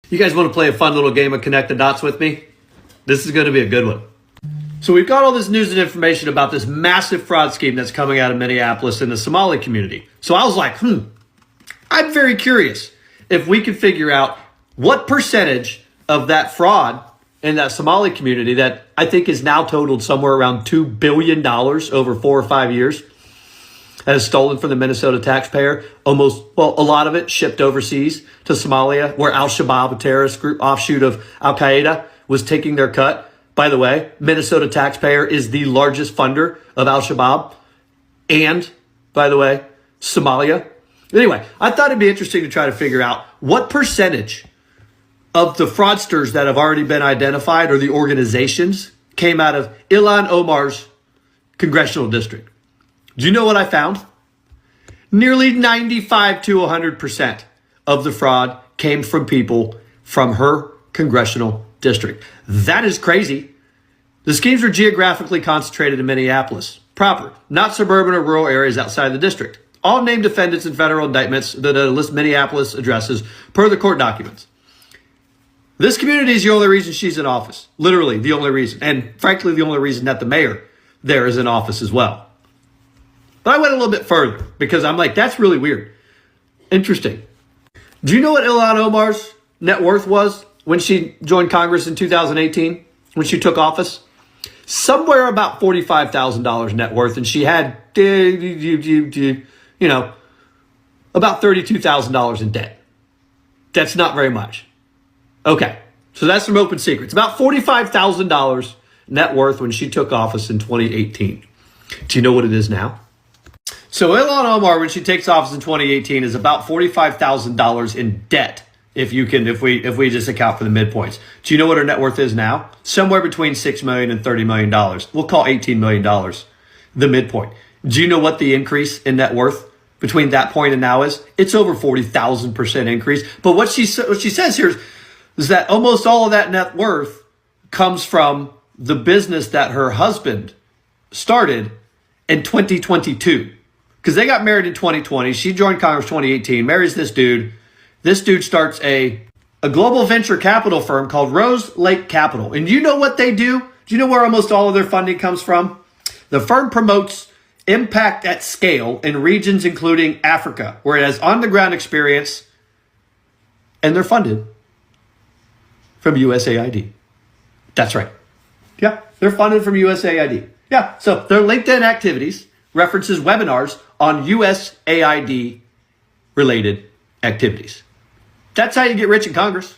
You guys want to play a fun little game of connect the dots with me? This is going to be a good one. So we've got all this news and information about this massive fraud scheme that's coming out of Minneapolis in the Somali community. So I was like, I'm very curious if we could figure out what percentage of that fraud in that Somali community that I think is now totaled somewhere around $2 billion over 4 or 5 years that is stolen from the Minnesota taxpayer. A lot of it shipped overseas to Somalia, where Al-Shabaab, a terrorist group offshoot of Al-Qaeda, was taking their cut. By the way, Minnesota taxpayer is the largest funder of Al-Shabaab. And, by the way, Somalia. Anyway, I thought it'd be interesting to try to figure out what percentage of the fraudsters that have already been identified, or the organizations, came out of Ilhan Omar's congressional district. Do you know what I found? Nearly 95 to 100% of the fraud came from people from her congressional district. That is crazy. The schemes were geographically concentrated in Minneapolis proper, not suburban or rural areas outside the district. All named defendants in federal indictments that list Minneapolis addresses per the court documents. This community is the only reason she's in office. Literally the only reason. And frankly, the only reason that the mayor there is in office as well. But I went a little bit further because I'm like, that's really weird. Interesting. Do you know what Ilhan Omar's net worth was when she joined Congress in 2018, when she took office? Somewhere about $45,000 net worth. And she had, about $32,000 in debt. That's not very much. Okay, so that's some open secrets. About $45,000 net worth when she took office in 2018. Do you know what it is now? So Ilhan Omar, when she takes office in 2018, is about $45,000 in debt. If we just account for the midpoints. Do you know what her net worth is now? Somewhere between $6 million and $30 million. We'll call $18 million the midpoint. Do you know what the increase in net worth between that point and now is? It's over 40,000% increase. But what she says here is that almost all of that net worth comes from the business that her husband started in 2022. Because they got married in 2020. She joined Congress 2018, marries this dude. This dude starts a global venture capital firm called Rose Lake Capital. And you know what they do? Do you know where almost all of their funding comes from? The firm promotes impact at scale in regions including Africa, where it has on-the-ground experience, and they're funded from USAID. That's right. Yeah, they're funded from USAID. Yeah, so their LinkedIn activities references webinars on USAID related activities. That's how you get rich in Congress.